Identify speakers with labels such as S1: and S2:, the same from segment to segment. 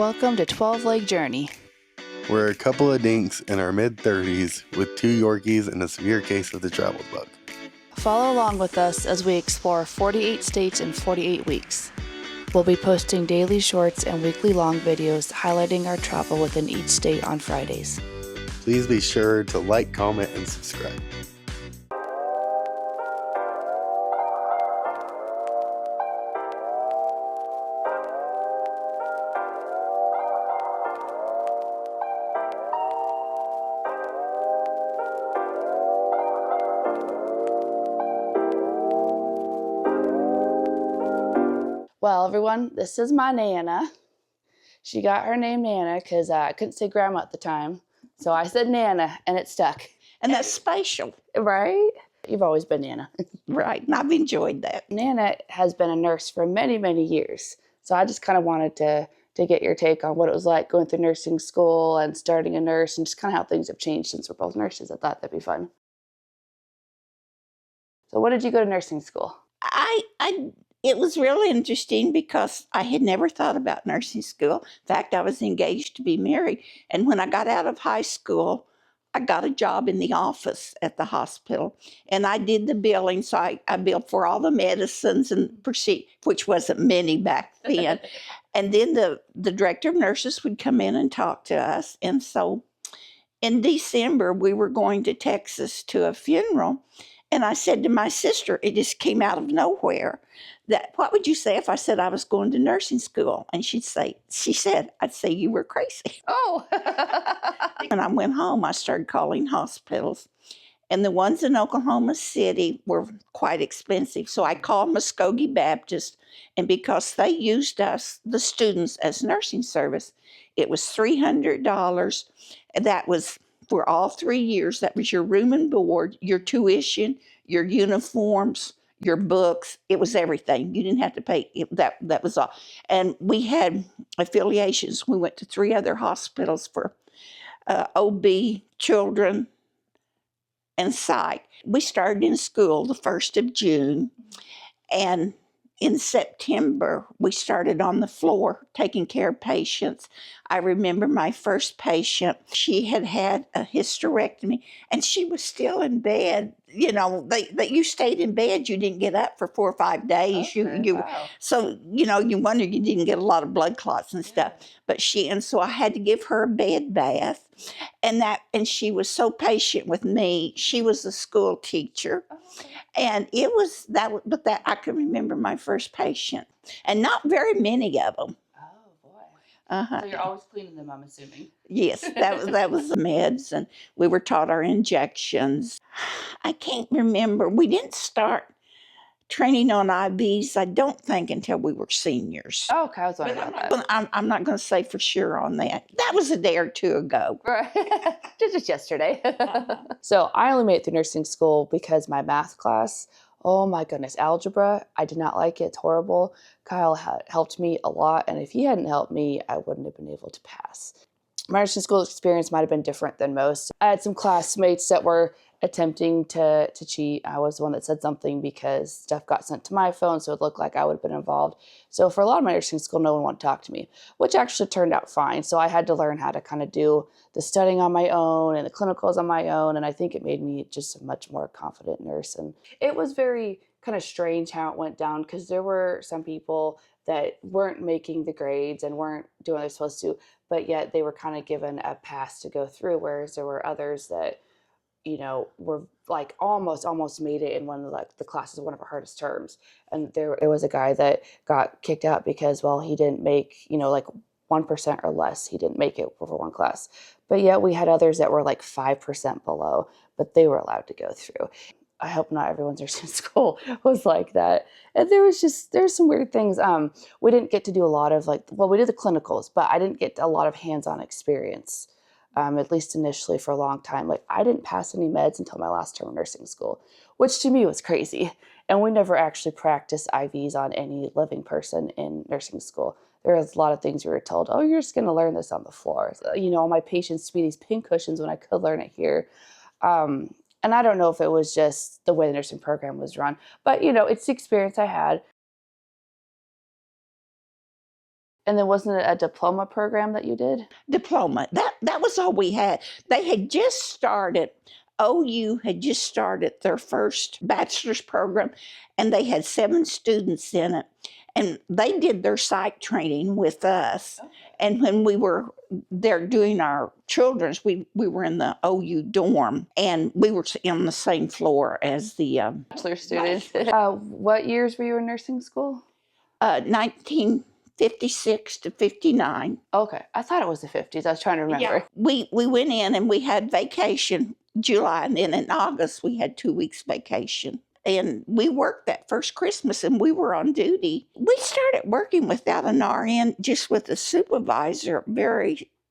S1: Welcome to 12 Leg Journey.
S2: We're a couple of dinks in our mid-30s with 2 Yorkies and a severe case of the travel bug.
S1: Follow along with us as we explore 48 states in 48 weeks. We'll be posting daily shorts and weekly long videos highlighting our travel within each state on Fridays.
S2: Please be sure to like, comment, and subscribe.
S1: Well, everyone, this is my Nana. She got her name Nana because I couldn't say grandma at the time. So I said Nana, and it stuck.
S3: And that's special.
S1: Right? You've always been Nana.
S3: Right, and I've enjoyed that.
S1: Nana has been a nurse for many, many years. So I just kind of wanted to get your take on what it was like going through nursing school and starting a nurse and just kind of how things have changed since we're both nurses. I thought that'd be fun. So what did you go to nursing school?
S3: It was really interesting because I had never thought about nursing school. In fact, I was engaged to be married. And when I got out of high school, I got a job in the office at the hospital. And I did the billing. So I billed for all the medicines and which wasn't many back then. And then the director of nurses would come in and talk to us. And so in December, we were going to Texas to a funeral. And I said to my sister, it just came out of nowhere, that what would you say if I said I was going to nursing school? And she said, I'd say you were crazy.
S1: Oh.
S3: When I went home, I started calling hospitals. And the ones in Oklahoma City were quite expensive. So I called Muskogee Baptist. And because they used us, the students, as nursing service, it was $300. And that was for all 3 years. That was your room and board, your tuition, your uniforms, your books. It was everything. You didn't have to pay. That was all. And we had affiliations. We went to 3 other hospitals for OB, children, and psych. We started in school the 1st of June. And in September, we started on the floor taking care of patients. I remember my first patient, she had had a hysterectomy, and she was still in bed. You know, you stayed in bed. You didn't get up for 4 or 5 days.
S1: Okay, wow.
S3: So, you wonder you didn't get a lot of blood clots and stuff. But so I had to give her a bed bath, and she was so patient with me. She was a school teacher.
S1: Okay.
S3: And it was that I can remember my first patient, and not very many of them.
S1: Oh, boy.
S3: Uh-huh.
S1: So you're always cleaning them, I'm assuming.
S3: Yes, that was the meds, and we were taught our injections. I can't remember. We didn't start training on IVs, I don't think, until we were seniors.
S1: Oh, okay, I was wondering about that.
S3: I'm not going to say for sure on that. That was a day or two ago.
S1: Right. just yesterday. So I only made it through nursing school because my math class, oh my goodness, algebra, I did not like it. It's horrible. Kyle had helped me a lot, and if he hadn't helped me, I wouldn't have been able to pass. My nursing school experience might have been different than most. I had some classmates that were attempting to cheat. I was the one that said something because stuff got sent to my phone, so it looked like I would have been involved. So for a lot of my nursing school, no one wanted to talk to me, which actually turned out fine. So I had to learn how to kind of do the studying on my own and the clinicals on my own, and I think it made me just a much more confident nurse. And it was very kind of strange how it went down, because there were some people that weren't making the grades and weren't doing what they're supposed to, but yet they were kind of given a pass to go through, whereas there were others that, were like almost made it in one of the classes, one of our hardest terms. And there was a guy that got kicked out because, well, he didn't make, like 1% or less. He didn't make it over one class. But yet we had others that were like 5% below, but they were allowed to go through. I hope not everyone's nursing school was like that. And there's some weird things. We didn't get to do a lot of we did the clinicals, but I didn't get a lot of hands-on experience. At least initially for a long time. I didn't pass any meds until my last term of nursing school, which to me was crazy. And we never actually practiced IVs on any living person in nursing school. There was a lot of things we were told, oh, you're just going to learn this on the floor. So, all my patients to be these pin cushions when I could learn it here. And I don't know if it was just the way the nursing program was run, but it's the experience I had. And then wasn't it a diploma program that you did?
S3: Diploma. That was all we had. They had just started. OU had just started their first bachelor's program, and they had 7 students in it. And they did their psych training with us. And when we were there doing our children's, we were in the OU dorm, and we were on the same floor as the
S1: Bachelor students. What years were you in nursing school?
S3: 1956 to 59.
S1: Okay, I thought it was the 50s. I was trying to remember.
S3: Yeah. We went in and we had vacation July, and then in August we had 2 weeks vacation. And we worked that first Christmas, and we were on duty. We started working without an RN, just with a supervisor,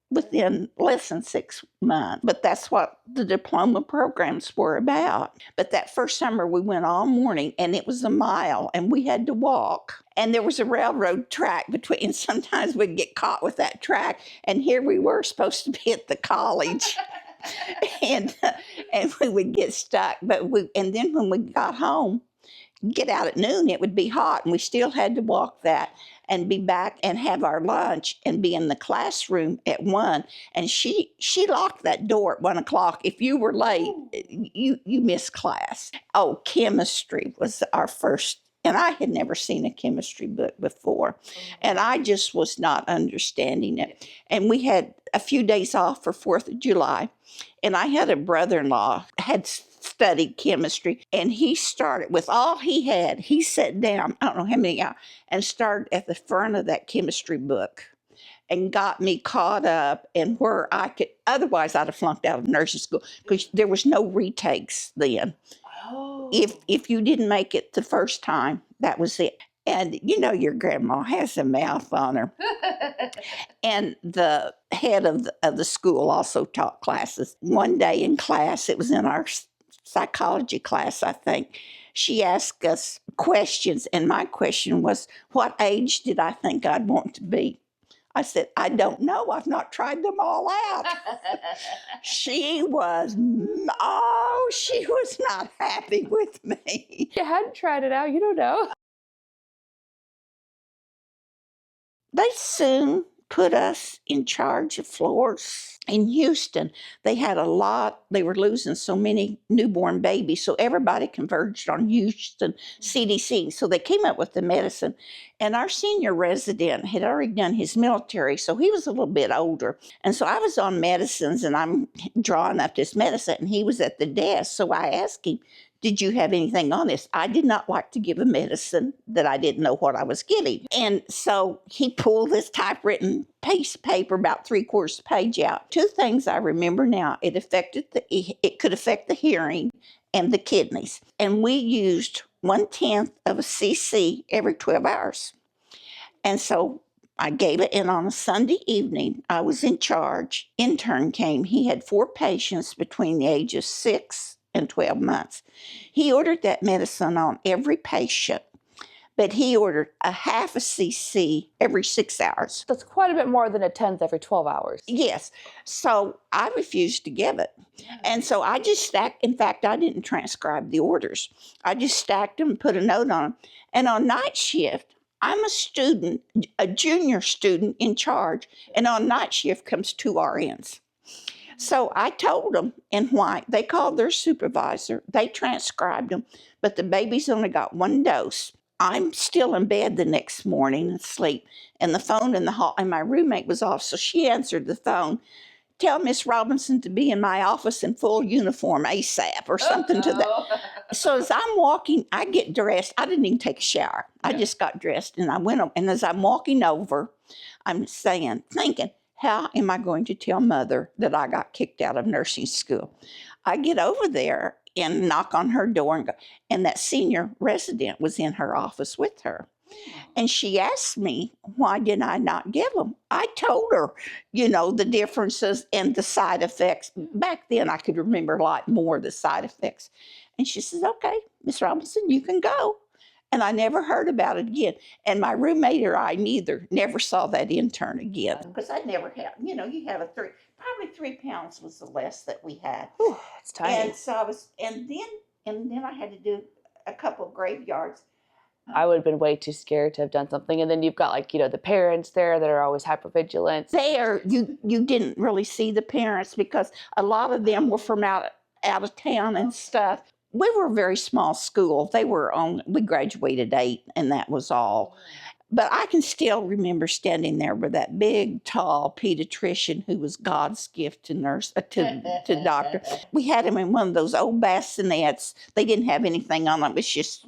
S3: within less than 6 months. But that's what the diploma programs were about. But that first summer we went all morning, and it was a mile, and we had to walk. And there was a railroad track between, and sometimes we'd get caught with that track. And here we were supposed to be at the college. and we would get stuck. And then when we got home, get out at noon, it would be hot, and we still had to walk that and be back and have our lunch and be in the classroom at 1. And she locked that door at 1 o'clock. If you were late, you missed class. Oh, chemistry was our first. And I had never seen a chemistry book before. And I just was not understanding it. And we had a few days off for 4th of July. And I had a brother-in-law had studied chemistry. And he started with all he had. He sat down, I don't know how many hours, and started at the front of that chemistry book and got me caught up and where I could, otherwise I'd have flunked out of nursing school because there was no retakes then.
S1: Oh.
S3: If you didn't make it the first time, that was it. And you know your grandma has a mouth on her. And the head of the school also taught classes. One day in class, it was in our psychology class, I think, she asked us questions, and my question was, what age did I think I'd want to be? I said, I don't know. I've not tried them all out. She was not happy with me.
S1: You hadn't tried it out. You don't know.
S3: They soon put us in charge of floors in Houston. They had a lot. They were losing so many newborn babies, so everybody converged on Houston CDC. So they came up with the medicine. And our senior resident had already done his military, so he was a little bit older. And so I was on medicines, and I'm drawing up this medicine, and he was at the desk. So I asked him, did you have anything on this? I did not like to give a medicine that I didn't know what I was giving. And so he pulled this typewritten piece of paper, about 3/4 page out. 2 things I remember now. It could affect the hearing and the kidneys. And we used 1/10 of a cc every 12 hours. And so I gave it, and on a Sunday evening, I was in charge. Intern came. He had 4 patients between the age of 6 and 12 months. He ordered that medicine on every patient, but he ordered a 1/2 a cc every 6 hours.
S1: That's quite a bit more than 1/10 every 12 hours.
S3: Yes. So I refused to give it. And so I just stacked. In fact, I didn't transcribe the orders. I just stacked them, put a note on them. And on night shift, I'm a student, a junior student in charge. And on night shift comes 2 RNs. So I told them in white. They called their supervisor. They transcribed them, but the babies only got 1 dose. I'm still in bed the next morning asleep, and the phone in the hall, and my roommate was off, so she answered the phone. Tell Miss Robinson to be in my office in full uniform ASAP or something to that. So as I'm walking, I get dressed. I didn't even take a shower. I just got dressed, and I went up, and as I'm walking over, I'm thinking, how am I going to tell Mother that I got kicked out of nursing school? I get over there and knock on her door, and that senior resident was in her office with her. And she asked me, why did I not give them? I told her, the differences and the side effects. Back then, I could remember a lot more of the side effects. And she says, okay, Miss Robinson, you can go. And I never heard about it again. And my roommate or I never saw that intern again. Because I never had, you have probably 3 pounds was the less that we had.
S1: Whew, it's tiny.
S3: And so and then I had to do a couple of graveyards.
S1: I would have been way too scared to have done something. And then you've got like, the parents there that are always hypervigilant.
S3: There, you didn't really see the parents because a lot of them were from out of town and stuff. We were a very small school. We graduated 8 and that was all. But I can still remember standing there with that big, tall pediatrician who was God's gift to nurse, to doctor. We had him in one of those old bassinets. They didn't have anything on them. It was just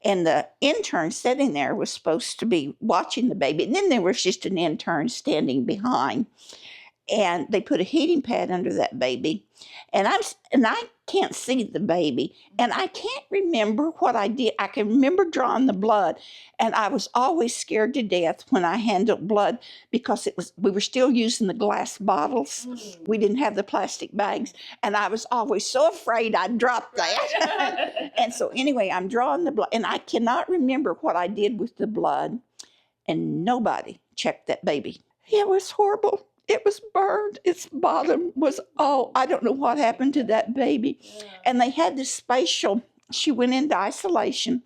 S3: and the intern sitting there was supposed to be watching the baby. And then there was just an intern standing behind. And they put a heating pad under that baby. And I can't see the baby. And I can't remember what I did. I can remember drawing the blood. And I was always scared to death when I handled blood because we were still using the glass bottles. We didn't have the plastic bags. And I was always so afraid I'd drop that. And so anyway, I'm drawing the blood. And I cannot remember what I did with the blood. And nobody checked that baby. It was horrible. It was burned. Its bottom was I don't know what happened to that baby. Yeah. And they had this she went into isolation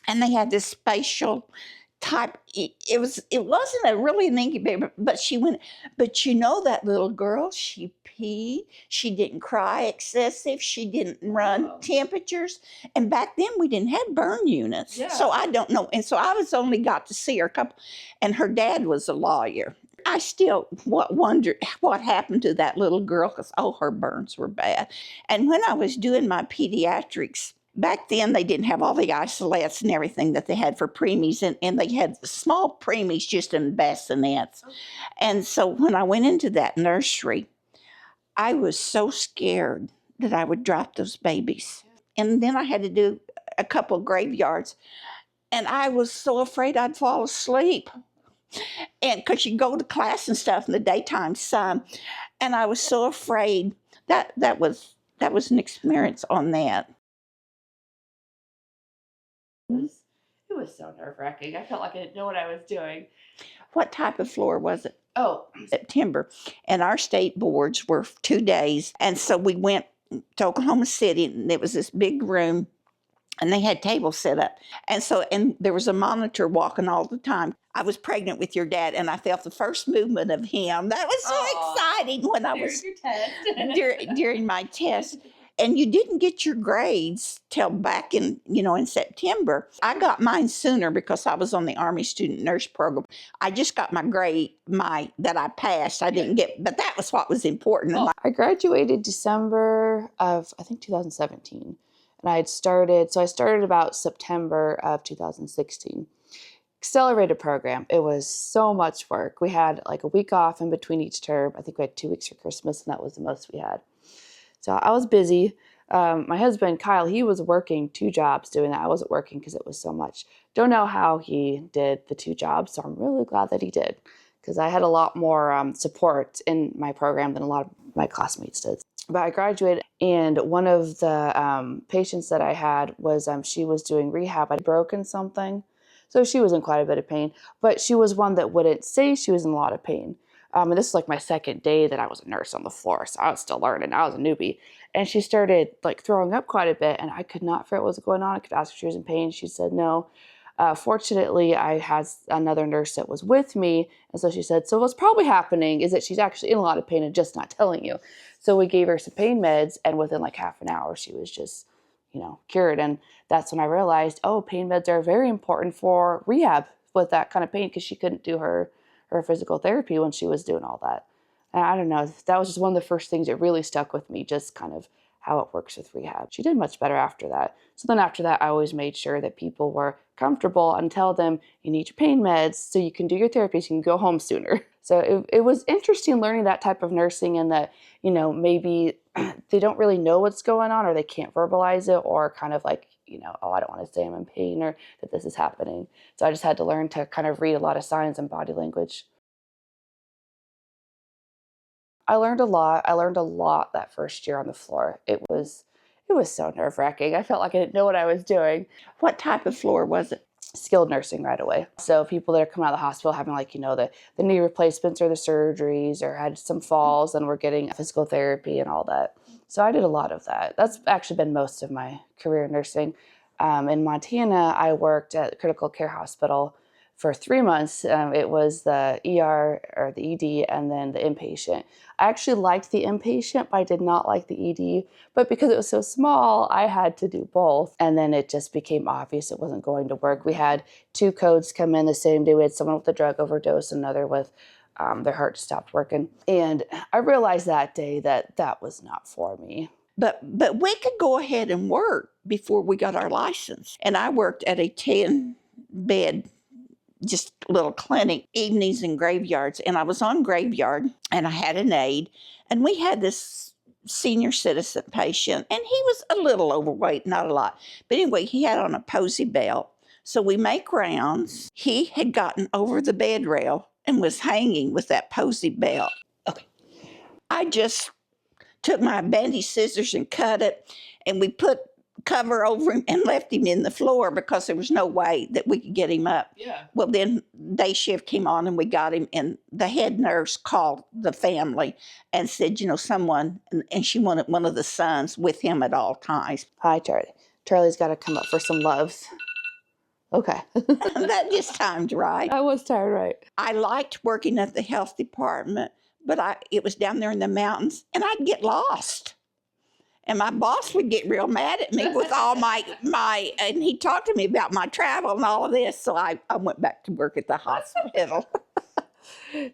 S3: and they had this spatial type. It wasn't really an incubator, but that little girl, she peed. She didn't cry excessive. She didn't run temperatures. And back then we didn't have burn units. Yeah. So I don't know. And so I only got to see her a couple, and her dad was a lawyer. I still wonder what happened to that little girl because, her burns were bad. And when I was doing my pediatrics, back then they didn't have all the isolates and everything that they had for preemies, and they had small preemies just in bassinets. Okay. And so when I went into that nursery, I was so scared that I would drop those babies. And then I had to do a couple graveyards, and I was so afraid I'd fall asleep. And because you go to class and stuff in the daytime sun, and I was so afraid that was an experience on that.
S1: It was so nerve-wracking. I felt like I didn't know what I was doing.
S3: What type of floor was it?
S1: September.
S3: And our state boards were 2 days, and so we went to Oklahoma City, and there was this big room. And they had tables set up. And there was a monitor walking all the time. I was pregnant with your dad, and I felt the first movement of him. That was so exciting when I was during my test. And you didn't get your grades till back in September. I got mine sooner because I was on the Army Student Nurse Program. I just got my grade, that I passed. I didn't get, but that was what was important.
S1: I graduated December of, I think, 2017. And I started about September of 2016. Accelerated program. It was so much work. We had like a week off in between each term. I think we had 2 weeks for Christmas, and that was the most we had. So I was busy. My husband, Kyle, he was working 2 jobs doing that. I wasn't working because it was so much. Don't know how he did the 2 jobs, so I'm really glad that he did because I had a lot more support in my program than a lot of my classmates did. But I graduated, and one of the patients that I had was, she was doing rehab. I'd broken something, so she was in quite a bit of pain. But she was one that wouldn't say she was in a lot of pain. And this was like my second day that I was a nurse on the floor, so I was still learning. I was a newbie. And she started like throwing up quite a bit, and I could not figure out what was going on. I could ask if she was in pain. She said no. Fortunately, I had another nurse that was with me, and so she said, so what's probably happening is that she's actually in a lot of pain and just not telling you. So we gave her some pain meds, and within like half an hour, she was just, cured. And that's when I realized, pain meds are very important for rehab with that kind of pain, because she couldn't do her physical therapy when she was doing all that. And I don't know, that was just one of the first things that really stuck with me, just kind of how it works with rehab. She did much better after that. So then after that, I always made sure that people were comfortable and tell them you need your pain meds so you can do your therapy so you can go home sooner. So it was interesting learning that type of nursing, and that, maybe they don't really know what's going on, or they can't verbalize it, or kind of like, I don't want to say I'm in pain or that this is happening. So I just had to learn to kind of read a lot of signs and body language. I learned a lot. I learned a lot that first year on the floor. It was so nerve-wracking. I felt like I didn't know what I was doing.
S3: What type of floor was it?
S1: Skilled nursing right away. So people that are coming out of the hospital having the knee replacements or the surgeries, or had some falls and were getting physical therapy and all that. So I did a lot of that. That's actually been most of my career in nursing. In Montana, I worked at a critical care hospital for 3 months. It was the ER or the ED and then the inpatient. I actually liked the inpatient, but I did not like the ED. But because it was so small, I had to do both. And then it just became obvious it wasn't going to work. We had 2 codes come in the same day. We had someone with a drug overdose, another with their heart stopped working. And I realized that day that that was not for me.
S3: But we could go ahead and work before we got our license. And I worked at a 10-bed, just little clinic, evenings and graveyards. And I was on graveyard, and I had an aide. And we had this senior citizen patient, and he was a little overweight, not a lot. But anyway, he had on a posy belt. So we make rounds. He had gotten over the bed rail and was hanging with that posy belt.
S1: Okay.
S3: I just took my bandy scissors and cut it, and we put cover over him and left him in the floor because there was no way that we could get him up.
S1: Yeah.
S3: Well, then day shift came on and we got him, and the head nurse called the family and said, someone, and she wanted one of the sons with him at all times.
S1: Hi, Charlie. Charlie's got to come up for some loves. Okay.
S3: That just timed right.
S1: I was tired, right?
S3: I liked working at the health department, but it was down there in the mountains, and I'd get lost. And my boss would get real mad at me with all my, and he talked to me about my travel and all of this. So I went back to work at the hospital.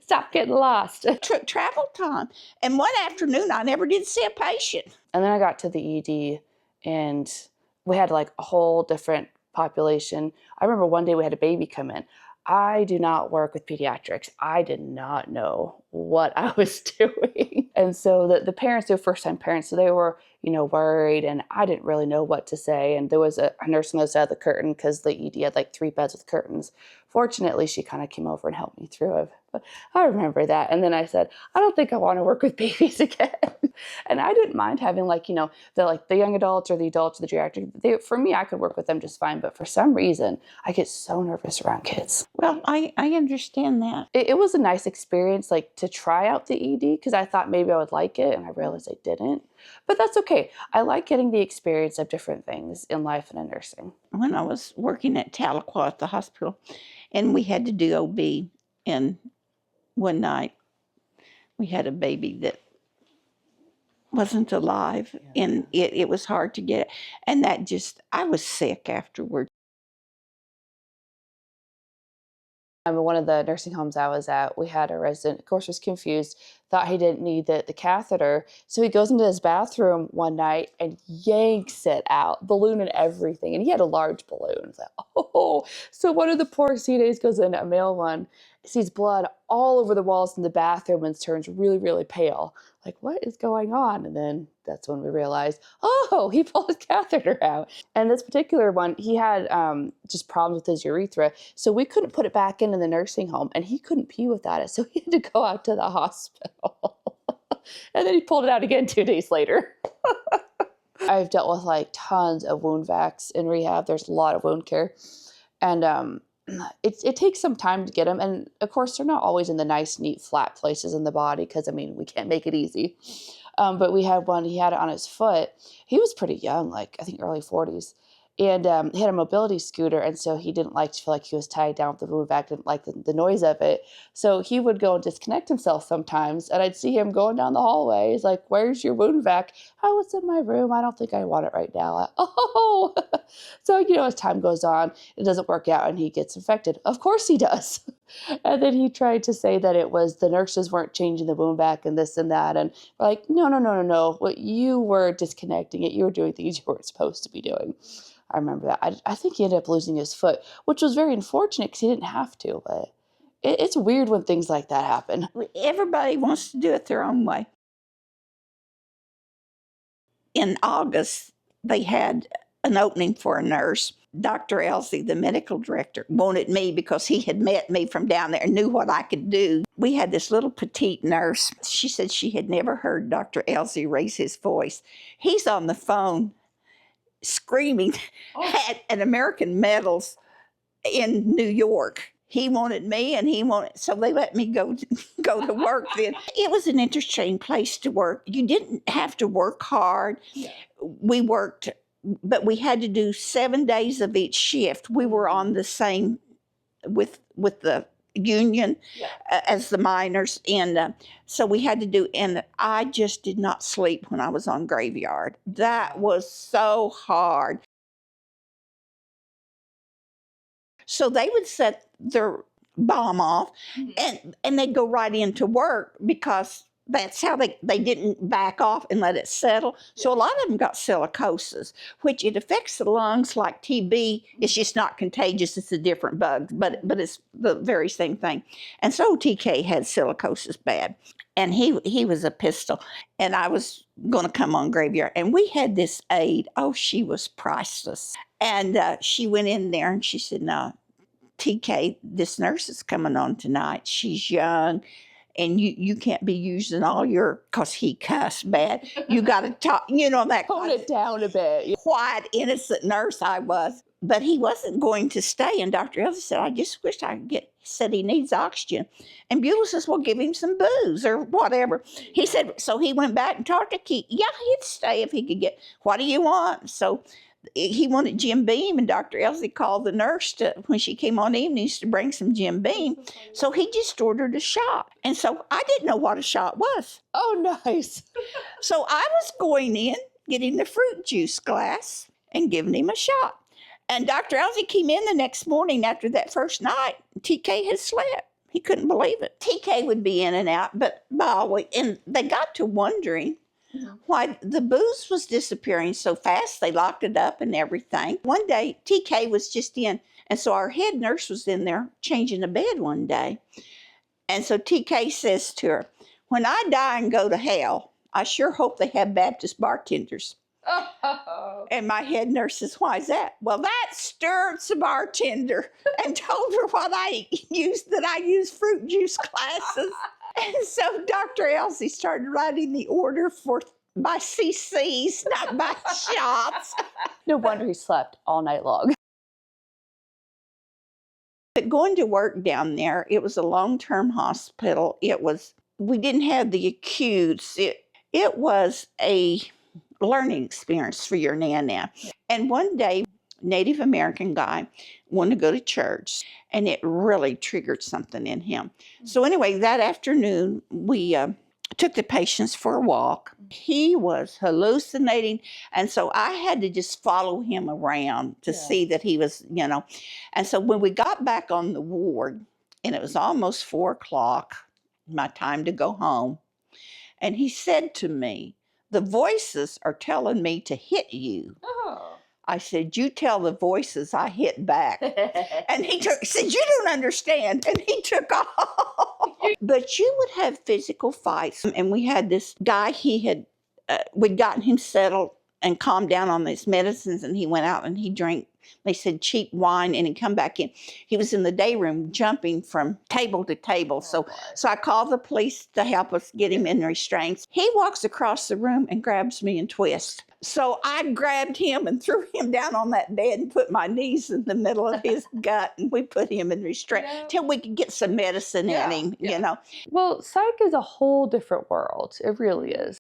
S1: Stop getting lost.
S3: Travel time. And one afternoon, I never did see a patient.
S1: And then I got to the ED, and we had like a whole different population. I remember one day we had a baby come in. I do not work with pediatrics. I did not know what I was doing. And so the parents, they were first-time parents, so they were, worried, and I didn't really know what to say. And there was a nurse on the other side of the curtain because the ED had like 3 beds with curtains. Fortunately, she kind of came over and helped me through it. But I remember that. And then I said, I don't think I want to work with babies again. And I didn't mind having the young adults or the adults or the geriatric. For me, I could work with them just fine. But for some reason, I get so nervous around kids.
S3: Well, I understand that.
S1: It was a nice experience, to try out the ED, because I thought maybe I would like it, and I realized I didn't. But that's okay. I like getting the experience of different things in life and in nursing.
S3: When I was working at Tahlequah at the hospital, and we had to do OB, and one night we had a baby that wasn't alive, and it was hard to get. And I was sick afterwards.
S1: One of the nursing homes I was at, we had a resident, of course, was confused, thought he didn't need the catheter. So he goes into his bathroom one night and yanks it out, balloon and everything. And he had a large balloon. It's like, oh. So one of the poor CNAs goes in, a male one, sees blood all over the walls in the bathroom and turns really, really pale. Like, what is going on? And then that's when we realized, oh, he pulled his catheter out. And this particular one, he had just problems with his urethra. So we couldn't put it back into the nursing home, and he couldn't pee without it. So he had to go out to the hospital. And then he pulled it out again 2 days later. I've dealt with tons of wound vacs in rehab. There's a lot of wound care. And it takes some time to get them. And of course, they're not always in the nice, neat, flat places in the body because, we can't make it easy. But we had one, he had it on his foot. He was pretty young, I think early 40s. And he had a mobility scooter, and so he didn't like to feel like he was tied down with the wound vac, didn't like the noise of it. So he would go and disconnect himself sometimes, and I'd see him going down the hallway. He's like, where's your wound vac? Oh, it's in my room. I don't think I want it right now. Oh! So, as time goes on, it doesn't work out, and he gets infected. Of course he does. And then he tried to say that it was the nurses weren't changing the wound vac and this and that. And we're like, no. What you were disconnecting it. You were doing things you weren't supposed to be doing. I remember that. I think he ended up losing his foot, which was very unfortunate because he didn't have to. But it's weird when things like that happen.
S3: Everybody wants to do it their own way. In August, they had an opening for a nurse. Dr. Elsie, the medical director, wanted me because he had met me from down there and knew what I could do. We had this little petite nurse. She said she had never heard Dr. Elsie raise his voice. He's on the phone screaming at American Metals in New York. He wanted me, and so they let me go to work then. It was an interesting place to work. You didn't have to work hard. Yeah. We worked but we had to do 7 days of each shift. We were on the same with the union as the miners, and so we had to do. And I just did not sleep when I was on graveyard. That was so hard. So they would set their bomb off, and they'd go right into work because that's how they didn't back off and let it settle. So a lot of them got silicosis, which it affects the lungs like TB. It's just not contagious. It's a different bug, but it's the very same thing. And so TK had silicosis bad. And he was a pistol. And I was going to come on graveyard. And we had this aide. Oh, she was priceless. And she went in there and she said, no, TK, this nurse is coming on tonight. She's young. And you can't be using all your, because he cussed bad. You got to talk, that
S1: Tone it down a bit.
S3: quiet, innocent nurse I was. But he wasn't going to stay. And Dr. Elsie said, I just wish I could said he needs oxygen. And Beulah says, well, give him some booze or whatever. He said, so he went back and talked to Keith. Yeah, he'd stay if he could get, what do you want? So he wanted Jim Beam, and Dr. Elsie called the nurse when she came on evenings to bring some Jim Beam. So he just ordered a shot. And so I didn't know what a shot was.
S1: Oh, nice.
S3: So I was going in, getting the fruit juice glass and giving him a shot. And Dr. Elsie came in the next morning after that first night. TK had slept. He couldn't believe it. TK would be in and out, but and they got to wondering why the booze was disappearing so fast. They locked it up and everything. One day, TK was just in, and so our head nurse was in there changing a bed one day. And so TK says to her, when I die and go to hell, I sure hope they have Baptist bartenders. Oh. And my head nurse says, why is that? Well, that stirred the bartender and told her what I used, that I used fruit juice glasses. And so Dr. Elsie started writing the order by CCs, not by shots.
S1: No wonder he slept all night long.
S3: But going to work down there, it was a long-term hospital. We didn't have the acutes. It was a learning experience for your nana. And one day, Native American guy wanted to go to church, and it really triggered something in him. So anyway, that afternoon, we took the patients for a walk. He was hallucinating, and so I had to just follow him around to see that he was, And so when we got back on the ward, and it was almost 4:00, my time to go home, and he said to me, the voices are telling me to hit you. Oh. I said, you tell the voices I hit back. And he said, you don't understand. And he took off. But you would have physical fights. And we had this guy, we'd gotten him settled and calmed down on his medicines. And he went out and he drank, they said, cheap wine. And he'd come back in. He was in the day room jumping from table to table. So I called the police to help us get him in restraints. He walks across the room and grabs me and twists. So I grabbed him and threw him down on that bed and put my knees in the middle of his gut, and we put him in restraint till we could get some medicine in him,
S1: Well, psych is a whole different world. It really is.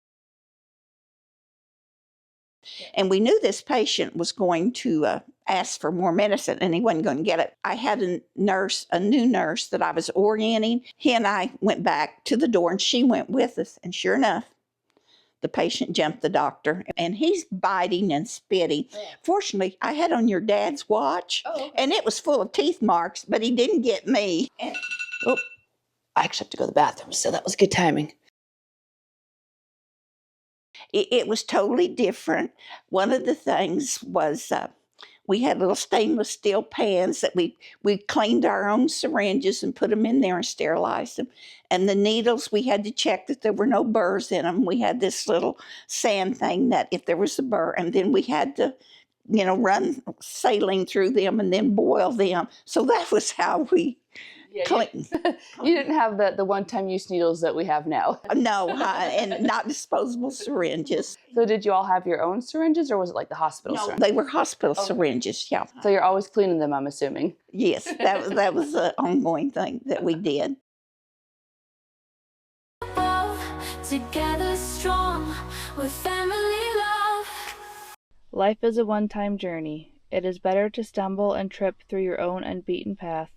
S3: And we knew this patient was going to ask for more medicine, and he wasn't going to get it. I had a new nurse that I was orienting. He and I went back to the door, and she went with us, and sure enough, the patient jumped the doctor, and he's biting and spitting. Yeah. Fortunately, I had on your dad's watch, and it was full of teeth marks, but he didn't get me. I
S1: actually have to go to the bathroom, so that was good timing.
S3: It was totally different. One of the things was we had little stainless steel pans that we cleaned our own syringes and put them in there and sterilized them. And the needles, we had to check that there were no burrs in them. We had this little sand thing that if there was a burr, and then we had to, run saline through them and then boil them. So that was how we cleaned.
S1: You didn't have the one-time use needles that we have now.
S3: No, and not disposable syringes.
S1: So did you all have your own syringes, or was it like the hospital syringes?
S3: No, they were hospital syringes, yeah.
S1: So you're always cleaning them, I'm assuming.
S3: Yes, that was an ongoing thing that we did.
S4: Together strong with family love.
S1: Life is a one-time journey. It is better to stumble and trip through your own unbeaten path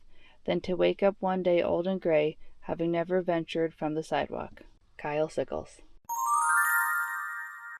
S1: than to wake up one day old and gray, having never ventured from the sidewalk. Kyle Sickles.